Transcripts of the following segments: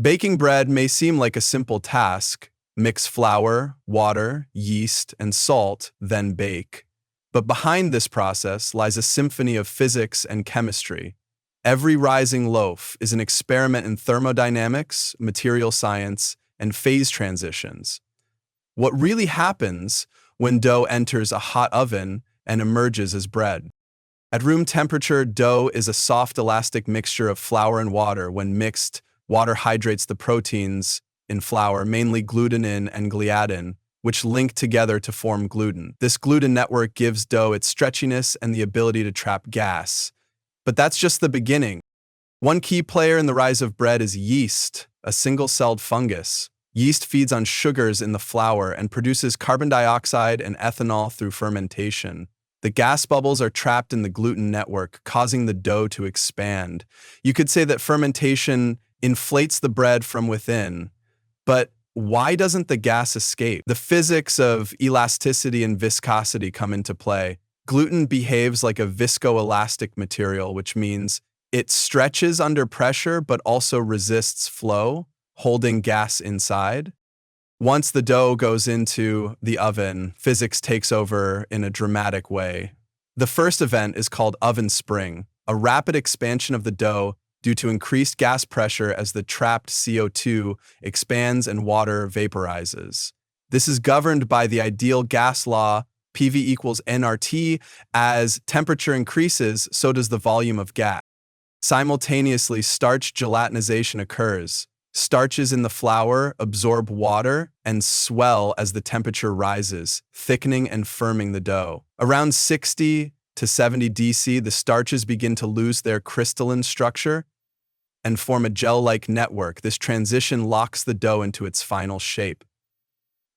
Baking bread may seem like a simple task: mix flour, water, yeast, and salt, then bake. But behind this process lies a symphony of physics and chemistry. Every rising loaf is an experiment in thermodynamics, material science, and phase transitions. What really happens when dough enters a hot oven and emerges as bread? At room temperature, dough is a soft, elastic mixture of flour and water. When mixed, water hydrates the proteins in flour, mainly glutinin and gliadin, which link together to form gluten. This gluten network gives dough its stretchiness and the ability to trap gas. But that's just the beginning. One key player in the rise of bread is yeast, a single-celled fungus. Yeast feeds on sugars in the flour and produces carbon dioxide and ethanol through fermentation. The gas bubbles are trapped in the gluten network, causing the dough to expand. You could say that fermentation inflates the bread from within. But why doesn't the gas escape? The physics of elasticity and viscosity come into play. Gluten behaves like a viscoelastic material, which means it stretches under pressure but also resists flow, holding gas inside. Once the dough goes into the oven, physics takes over in a dramatic way. The first event is called oven spring, a rapid expansion of the dough due to increased gas pressure as the trapped CO2 expands and water vaporizes. This is governed by the ideal gas law, PV equals nRT. As temperature increases, so does the volume of gas. Simultaneously, starch gelatinization occurs. Starches in the flour absorb water and swell as the temperature rises, thickening and firming the dough. Around 60 to 70 DC, the starches begin to lose their crystalline structure and form a gel-like network. This transition locks the dough into its final shape.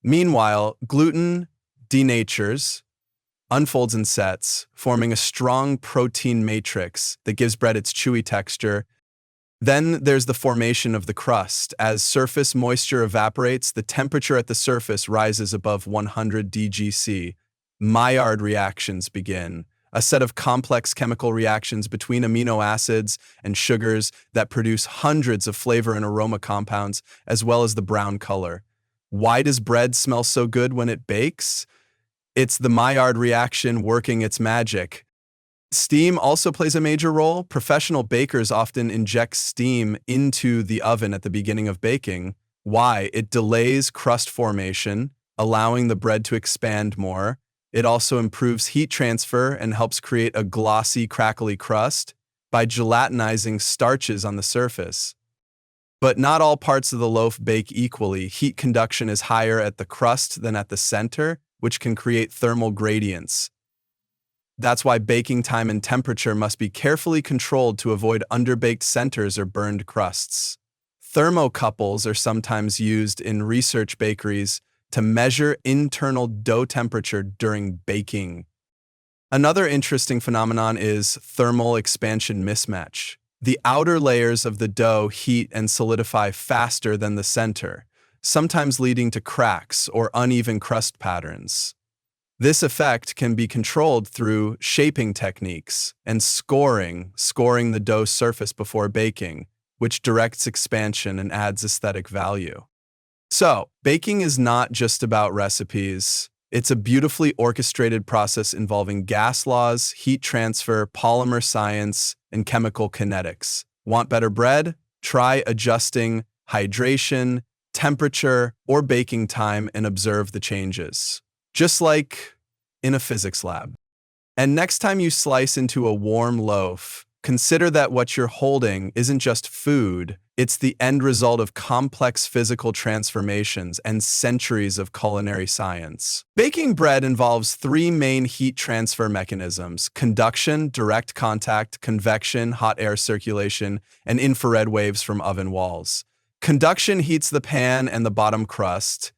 Meanwhile, gluten denatures, unfolds and sets, forming a strong protein matrix that gives bread its chewy texture. Then there's the formation of the crust. As surface moisture evaporates, the temperature at the surface rises above 100 degc. Maillard reactions begin, a set of complex chemical reactions between amino acids and sugars that produce hundreds of flavor and aroma compounds, as well as the brown color. Why does bread smell so good when it bakes? It's the Maillard reaction working its magic. Steam also plays a major role. Professional bakers often inject steam into the oven at the beginning of baking. Why? It delays crust formation, allowing the bread to expand more. It also improves heat transfer and helps create a glossy, crackly crust by gelatinizing starches on the surface. But not all parts of the loaf bake equally. Heat conduction is higher at the crust than at the center, which can create thermal gradients. That's why baking time and temperature must be carefully controlled to avoid underbaked centers or burned crusts. Thermocouples are sometimes used in research bakeries to measure internal dough temperature during baking. Another interesting phenomenon is thermal expansion mismatch. The outer layers of the dough heat and solidify faster than the center, sometimes leading to cracks or uneven crust patterns. This effect can be controlled through shaping techniques and scoring the dough surface before baking, which directs expansion and adds aesthetic value. So, baking is not just about recipes. It's a beautifully orchestrated process involving gas laws, heat transfer, polymer science, and chemical kinetics. Want better bread? Try adjusting hydration, temperature, or baking time and observe the changes. Just like in a physics lab. And next time you slice into a warm loaf, consider that what you're holding isn't just food, it's the end result of complex physical transformations and centuries of culinary science. Baking bread involves three main heat transfer mechanisms: conduction, direct contact, convection, hot air circulation, and infrared waves from oven walls. Conduction heats the pan and the bottom crust.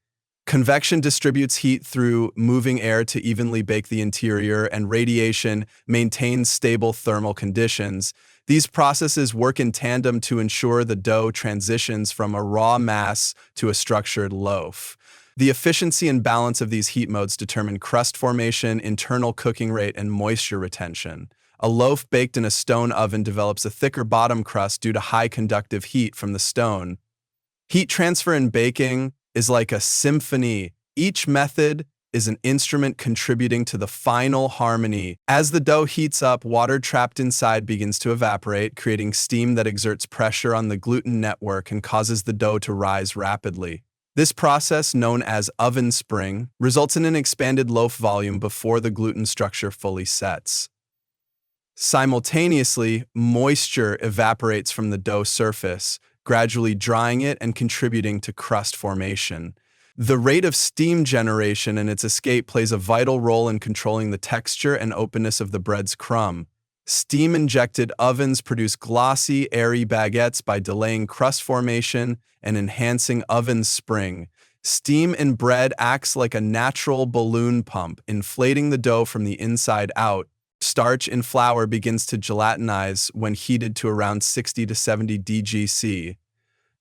Convection distributes heat through moving air to evenly bake the interior, and radiation maintains stable thermal conditions. These processes work in tandem to ensure the dough transitions from a raw mass to a structured loaf. The efficiency and balance of these heat modes determine crust formation, internal cooking rate, and moisture retention. A loaf baked in a stone oven develops a thicker bottom crust due to high conductive heat from the stone. Heat transfer in baking is like a symphony. Each method is an instrument contributing to the final harmony. As the dough heats up, water trapped inside begins to evaporate, creating steam that exerts pressure on the gluten network and causes the dough to rise rapidly. This process, known as oven spring, results in an expanded loaf volume before the gluten structure fully sets. Simultaneously, moisture evaporates from the dough surface, gradually drying it and contributing to crust formation. The rate of steam generation and its escape plays a vital role in controlling the texture and openness of the bread's crumb. Steam-injected ovens produce glossy, airy baguettes by delaying crust formation and enhancing oven spring. Steam in bread acts like a natural balloon pump, inflating the dough from the inside out. Starch in flour begins to gelatinize when heated to around 60 to 70 degc,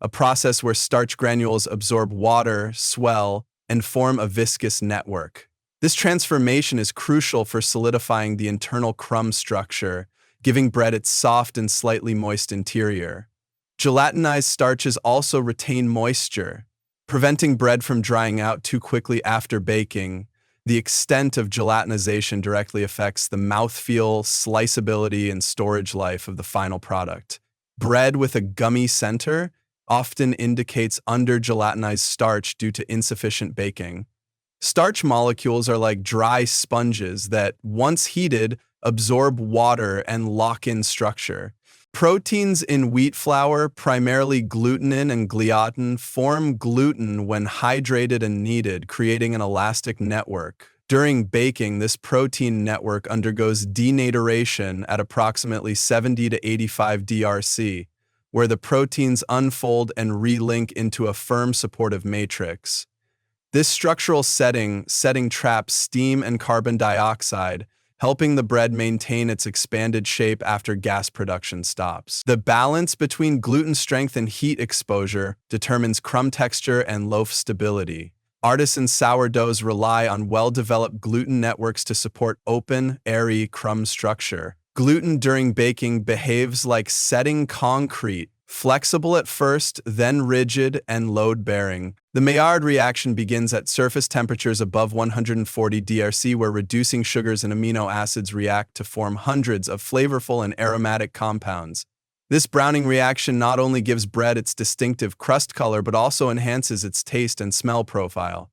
a process where starch granules absorb water, swell, and form a viscous network. This transformation is crucial for solidifying the internal crumb structure, giving bread its soft and slightly moist interior. Gelatinized starches also retain moisture, preventing bread from drying out too quickly after baking. The extent of gelatinization directly affects the mouthfeel, sliceability, and storage life of the final product. Bread with a gummy center often indicates under-gelatinized starch due to insufficient baking. Starch molecules are like dry sponges that, once heated, absorb water and lock in structure. Proteins in wheat flour, primarily glutinin and gliadin, form gluten when hydrated and kneaded, creating an elastic network. During baking, this protein network undergoes denaturation at approximately 70 to 85 DRC, where the proteins unfold and relink into a firm supportive matrix. This structural setting traps steam and carbon dioxide, helping the bread maintain its expanded shape after gas production stops. The balance between gluten strength and heat exposure determines crumb texture and loaf stability. Artisan sourdoughs rely on well-developed gluten networks to support open, airy crumb structure. Gluten during baking behaves like setting concrete, flexible at first, then rigid and load-bearing. The Maillard reaction begins at surface temperatures above 140 DRC, where reducing sugars and amino acids react to form hundreds of flavorful and aromatic compounds. This browning reaction not only gives bread its distinctive crust color, but also enhances its taste and smell profile.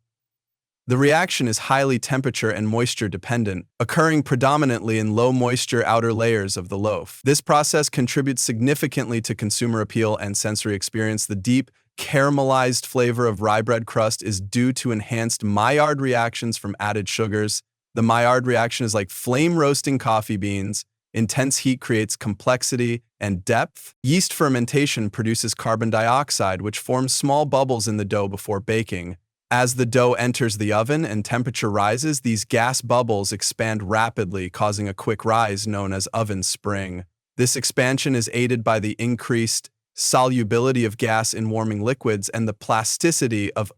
The reaction is highly temperature and moisture dependent, occurring predominantly in low-moisture outer layers of the loaf. This process contributes significantly to consumer appeal and sensory experience. The deep, caramelized flavor of rye bread crust is due to enhanced Maillard reactions from added sugars. The Maillard reaction is like flame roasting coffee beans. Intense heat creates complexity and depth. Yeast fermentation produces carbon dioxide, which forms small bubbles in the dough before baking. As the dough enters the oven and temperature rises, these gas bubbles expand rapidly, causing a quick rise known as oven spring. This expansion is aided by the increased solubility of gas in warming liquids and the plasticity of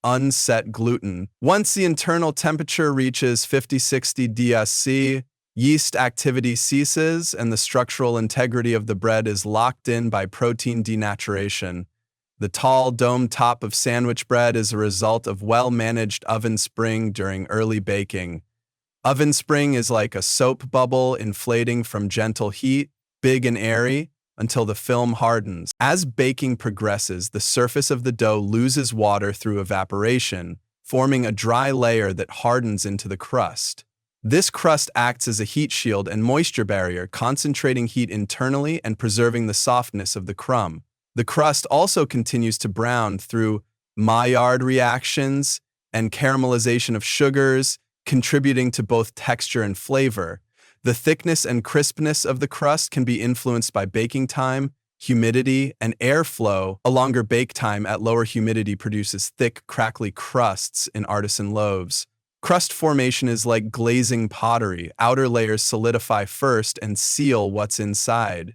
unset gluten. Once the internal temperature reaches 50-60 DSC, yeast activity ceases and the structural integrity of the bread is locked in by protein denaturation. The tall, domed top of sandwich bread is a result of well-managed oven spring during early baking. Oven spring is like a soap bubble inflating from gentle heat, big and airy, until the film hardens. As baking progresses, the surface of the dough loses water through evaporation, forming a dry layer that hardens into the crust. This crust acts as a heat shield and moisture barrier, concentrating heat internally and preserving the softness of the crumb. The crust also continues to brown through Maillard reactions and caramelization of sugars, contributing to both texture and flavor. The thickness and crispness of the crust can be influenced by baking time, humidity, and airflow. A longer bake time at lower humidity produces thick, crackly crusts in artisan loaves. Crust formation is like glazing pottery. Outer layers solidify first and seal what's inside.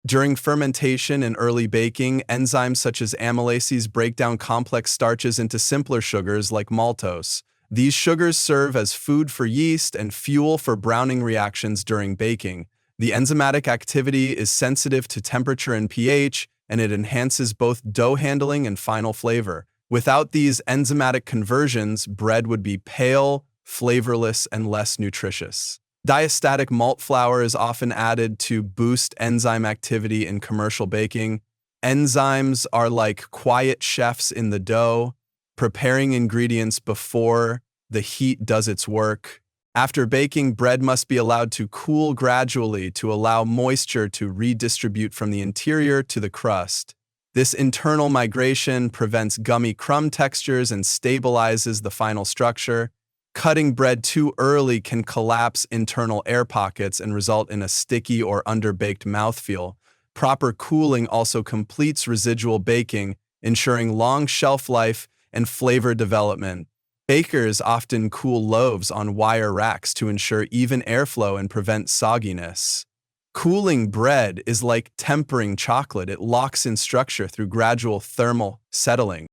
During fermentation and early baking, enzymes such as amylases break down complex starches into simpler sugars like maltose. These sugars serve as food for yeast and fuel for browning reactions during baking. The enzymatic activity is sensitive to temperature and pH, and it enhances both dough handling and final flavor. Without these enzymatic conversions, bread would be pale, flavorless, and less nutritious. Diastatic malt flour is often added to boost enzyme activity in commercial baking. Enzymes are like quiet chefs in the dough, preparing ingredients before the heat does its work. After baking, bread must be allowed to cool gradually to allow moisture to redistribute from the interior to the crust. This internal migration prevents gummy crumb textures and stabilizes the final structure. Cutting bread too early can collapse internal air pockets and result in a sticky or underbaked mouthfeel. Proper cooling also completes residual baking, ensuring long shelf life and flavor development. Bakers often cool loaves on wire racks to ensure even airflow and prevent sogginess. Cooling bread is like tempering chocolate. It locks in structure through gradual thermal settling.